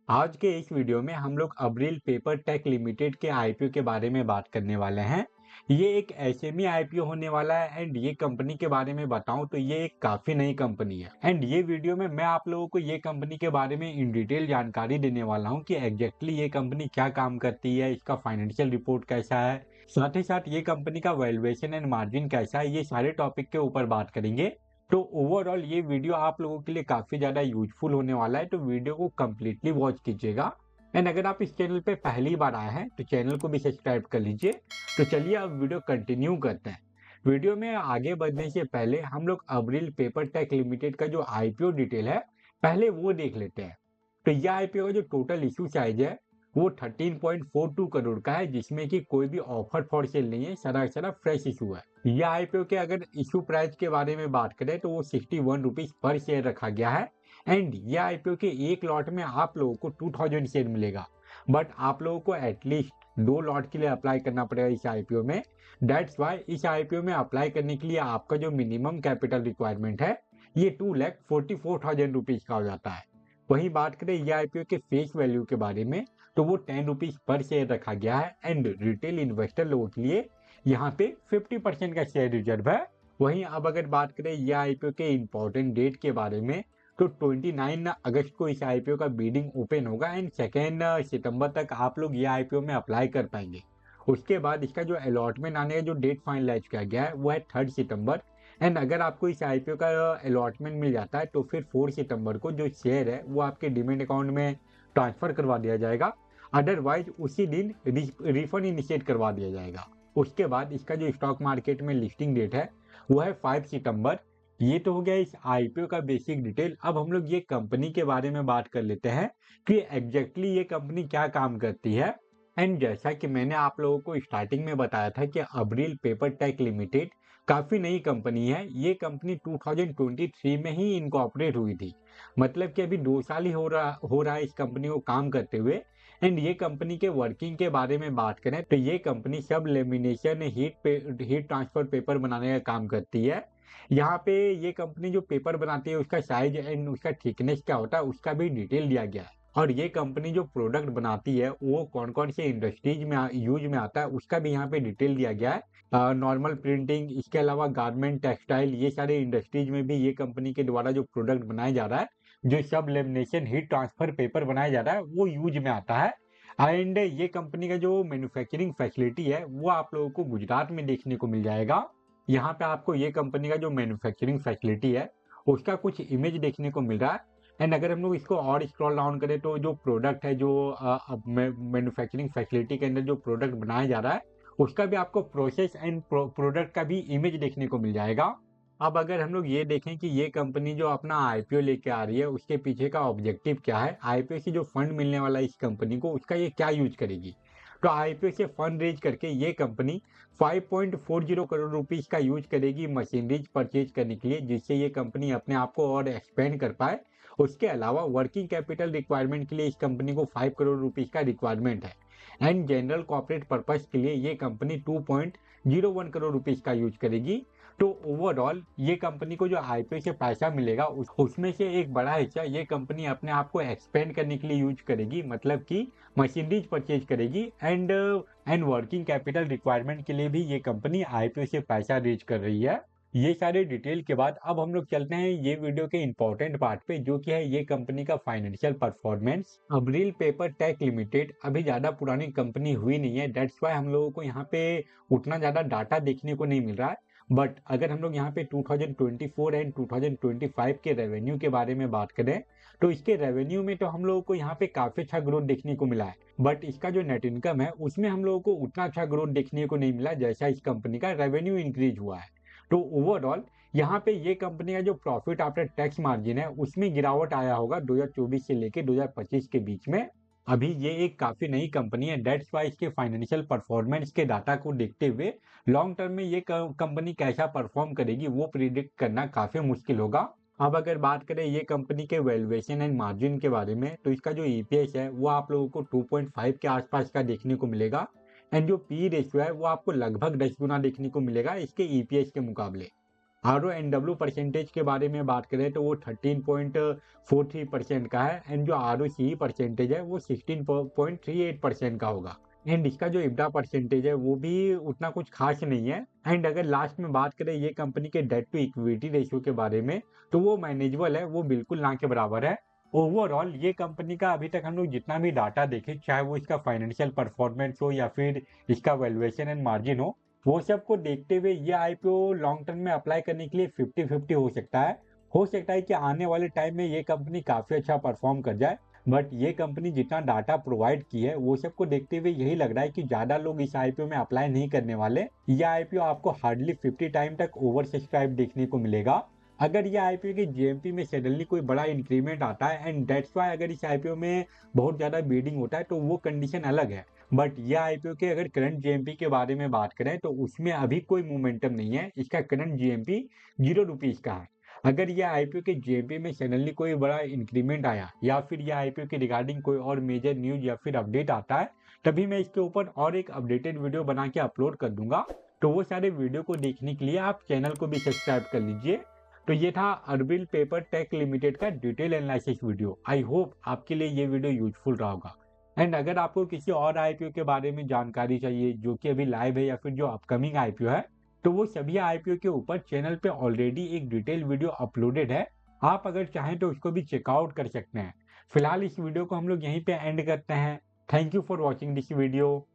आज के इस वीडियो में हम लोग अब्रिल पेपर टेक लिमिटेड के आईपीओ के बारे में बात करने वाले हैं। ये एक एसएमई आईपीओ होने वाला है एंड ये कंपनी के बारे में बताऊं तो ये एक काफी नई कंपनी है एंड ये वीडियो में मैं आप लोगों को ये कंपनी के बारे में इन डिटेल जानकारी देने वाला हूं कि एग्जैक्टली ये कंपनी क्या काम करती है, इसका फाइनेंशियल रिपोर्ट कैसा है, साथ ही साथ ये कंपनी का वैल्यूएशन एंड मार्जिन कैसा है। ये सारे टॉपिक के ऊपर बात करेंगे। तो ओवरऑल ये वीडियो आप लोगों के लिए काफी ज्यादा यूजफुल होने वाला है, तो वीडियो को कम्प्लीटली वॉच कीजिएगा। एंड अगर आप इस चैनल पे पहली बार आए हैं तो चैनल को भी सब्सक्राइब कर लीजिए। तो चलिए अब वीडियो कंटिन्यू करते हैं। वीडियो में आगे बढ़ने से पहले हम लोग अब्रिल पेपर टेक लिमिटेड का जो आईपीओ डिटेल है पहले वो देख लेते हैं। तो यह आईपीओ का जो टोटल इशू साइज है वो 13.42 करोड़ का है, जिसमें कि कोई भी ऑफर फॉर सेल नहीं है, सारा फ्रेश इशू है। यह आईपीओ के अगर इशू प्राइस के बारे में बात करें तो वो 61 रुपीज पर शेयर रखा गया है। एंड यह आईपीओ के एक लॉट में आप लोगों को 2000 शेयर मिलेगा, बट आप लोगों को एटलीस्ट 2 लॉट के लिए अप्लाई करना पड़ेगा इस आईपीओ में। दैट्स वाई इस आईपीओ में अप्लाई करने के लिए आपका जो मिनिमम कैपिटल रिक्वायरमेंट है ये 2,44,000 रुपीज का हो जाता है। वहीं बात करें यह आईपीओ के फेस वैल्यू के बारे में तो वो 10 रुपीज पर शेयर रखा गया है एंड रिटेल इन्वेस्टर लोगों के लिए यहाँ पे 50% का शेयर रिजर्व है। वहीं अब अगर बात करें यह आईपीओ के इम्पोर्टेंट डेट के बारे में तो 29 अगस्त को इस आईपीओ का बीडिंग ओपन होगा एंड 2 सितंबर तक आप लोग ये आईपीओ में अप्लाई कर पाएंगे। उसके बाद इसका जो अलॉटमेंट आने का जो डेट फाइनलाइज किया गया है वो है 3 सितंबर। एंड अगर आपको इस आईपीओ का अलॉटमेंट मिल जाता है तो फिर 4 सितंबर को जो शेयर है वो आपके डीमेट अकाउंट में ट्रांसफर करवा दिया जाएगा। अदरवाइज उसी दिन रिफंड इनिशिएट करवा दिया जाएगा। उसके बाद इसका जो स्टॉक मार्केट में लिस्टिंग डेट है वो है 5 सितंबर। ये तो हो गया इस आईपीओ का बेसिक डिटेल। अब हम लोग ये कंपनी के बारे में बात कर लेते हैं कि एग्जैक्टली ये कंपनी क्या काम करती है। एंड जैसा कि मैंने आप लोगों को स्टार्टिंग में बताया था कि अब्रिल पेपर टेक लिमिटेड काफी नई कंपनी है। ये कंपनी 2023 में ही इनकॉर्पोरेट हुई थी, मतलब कि अभी 2 साल ही हो रहा है इस कंपनी को काम करते हुए। एंड ये कंपनी के वर्किंग के बारे में बात करें तो ये कंपनी सब लेमिनेशन हीट ट्रांसफर पेपर बनाने का काम करती है। यहाँ पे ये कंपनी जो पेपर बनाती है उसका साइज एंड उसका थिकनेस क्या होता है उसका भी डिटेल दिया गया है। और ये कंपनी जो प्रोडक्ट बनाती है वो कौन कौन से इंडस्ट्रीज में यूज में आता है उसका भी यहाँ पे डिटेल दिया गया है। नॉर्मल प्रिंटिंग, इसके अलावा गारमेंट, टेक्सटाइल, ये सारे इंडस्ट्रीज में भी ये कंपनी के द्वारा जो प्रोडक्ट बनाया जा रहा है, जो सब लेमिनेशन हीट ट्रांसफर पेपर बनाया जा रहा है वो यूज में आता है। एंड ये कंपनी का जो मैन्युफैक्चरिंग फैसिलिटी है वो आप लोगों को गुजरात में देखने को मिल जाएगा। यहाँ पे आपको ये कंपनी का जो मैन्युफैक्चरिंग फैसिलिटी है उसका कुछ इमेज देखने को मिल रहा है। एंड अगर हम लोग इसको और स्क्रॉल डाउन करें तो जो प्रोडक्ट है, जो मैन्युफैक्चरिंग फैसिलिटी के अंदर जो प्रोडक्ट बनाया जा रहा है उसका भी आपको प्रोसेस एंड प्रोडक्ट का भी इमेज देखने को मिल जाएगा। अब अगर हम लोग ये देखें कि ये कंपनी जो अपना आईपीओ लेके आ रही है उसके पीछे का ऑब्जेक्टिव क्या है, आईपीओ से जो फंड मिलने वाला है इस कंपनी को उसका ये क्या यूज करेगी। तो आईपीओ से फंड रेज करके ये कंपनी 5.40 करोड़ रुपीस का यूज करेगी मशीनरीज परचेज करने के लिए, जिससे ये कंपनी अपने आप को और एक्सपेंड कर पाए। उसके अलावा वर्किंग कैपिटल रिक्वायरमेंट के लिए इस कंपनी को 5 करोड़ रुपीस का रिक्वायरमेंट है। एंड जनरल कॉर्पोरेट पर्पस के लिए ये कंपनी 2.01 करोड़ रुपीस का यूज करेगी। तो ओवरऑल ये कंपनी को जो आईपीओ से पैसा मिलेगा उसमें से एक बड़ा हिस्सा ये कंपनी अपने आप को एक्सपेंड करने के लिए यूज करेगी, मतलब कि मशीनरीज परचेज करेगी। एंड वर्किंग कैपिटल रिक्वायरमेंट के लिए भी ये कंपनी आईपीओ से पैसा रेज कर रही है। ये सारे डिटेल के बाद अब हम लोग चलते हैं ये वीडियो के इंपॉर्टेंट पार्ट पे, जो कि है ये कंपनी का financial performance. Abril paper tech limited अभी ज्यादा पुरानी कंपनी हुई नहीं है, दैट्स वाई हम लोगों को यहाँ पे उतना ज्यादा डाटा देखने को नहीं मिल रहा है। बट अगर हम लोग यहाँ पे 2024 एंड 2025 के रेवेन्यू के बारे में बात करें तो इसके रेवेन्यू में तो हम लोगों को यहाँ पे काफी अच्छा ग्रोथ देखने को मिला है, बट इसका जो नेट इनकम है उसमें हम लोगों को उतना अच्छा ग्रोथ देखने को नहीं मिला जैसा इस कंपनी का रेवेन्यू इंक्रीज हुआ है। तो ओवरऑल यहाँ पे ये कंपनी का जो प्रॉफिट आफ्टर टैक्स मार्जिन है उसमें गिरावट आया होगा 2024 से लेके 2025 के बीच में। अभी ये एक काफी नई कंपनी है, डेट्स वाई इसके फाइनेंशियल परफॉर्मेंस के डाटा को देखते हुए लॉन्ग टर्म में ये कंपनी कैसा परफॉर्म करेगी वो प्रिडिक्ट करना काफी मुश्किल होगा। अब अगर बात करें ये कंपनी के वैल्यूएशन एंड मार्जिन के बारे में तो इसका जो ईपीएस है वो आप लोगों को 2.5 के आसपास का देखने को मिलेगा। एंड जो पी रेशियो है वो आपको लगभग 10 गुना देखने को मिलेगा इसके ईपीएस के मुकाबले। RONW परसेंटेज के बारे में बात करें तो वो 13.43% का है एंड जो ROCE परसेंटेज है वो 16.38% का होगा। एंड इसका जो EBITDA परसेंटेज है वो भी उतना कुछ खास नहीं है। एंड अगर लास्ट में बात करें ये कंपनी के डेट टू इक्विटी रेशियो के बारे में तो वो मैनेजेबल है, वो बिल्कुल ना के बराबर है। ओवरऑल ये कंपनी का अभी तक हम लोग जितना भी डाटा देखे, चाहे वो इसका फाइनेंशियल परफॉर्मेंस हो या फिर इसका वैल्यूएशन एंड मार्जिन हो सबको देखते हुए ये आईपीओ लॉन्ग टर्म में अप्लाई करने के लिए 50-50 हो सकता है। हो सकता है कि आने वाले टाइम में ये कंपनी काफी अच्छा परफॉर्म कर जाए, बट ये कंपनी जितना डाटा प्रोवाइड की है वो सबको देखते हुए यही लग रहा है कि ज्यादा लोग इस आईपीओ में अप्लाई नहीं करने वाले। यह आईपीओ आपको हार्डली 50 टाइम तक ओवर सब्सक्राइब देखने को मिलेगा। अगर ये आईपीओ की जीएमपी में सडनली कोई बड़ा इंक्रीमेंट आता है एंड दैट्स वाई अगर इस आईपीओ में बहुत ज्यादा बीडिंग होता है तो वो कंडीशन अलग है। बट ये आईपीओ के अगर करंट जीएमपी के बारे में बात करें तो उसमें अभी कोई मोमेंटम नहीं है। इसका करंट जीएमपी ₹0 का है। अगर ये आईपीओ के जीएमपी में सडनली कोई बड़ा इंक्रीमेंट आया या फिर ये आईपीओ के रिगार्डिंग कोई और मेजर न्यूज या फिर अपडेट आता है, तभी मैं इसके ऊपर और एक अपडेटेड वीडियो बना के अपलोड कर दूंगा। तो वो सारे वीडियो को देखने के लिए आप चैनल को भी सब्सक्राइब कर लीजिए। तो ये था अर्बिल पेपर टेक लिमिटेड का detail analysis video. I hope आपके लिए ये वीडियो यूजफुल रहा होगा। एंड अगर आपको किसी और आईपीओ के बारे में जानकारी चाहिए जो कि अभी लाइव है या फिर जो अपकमिंग आईपीओ है, तो वो सभी आईपीओ के ऊपर चैनल पे ऑलरेडी एक डिटेल वीडियो अपलोडेड है। आप अगर चाहें तो उसको भी चेकआउट कर सकते हैं। फिलहाल इस वीडियो को हम लोग यहीं पे एंड करते हैं। Thank you for watching this video.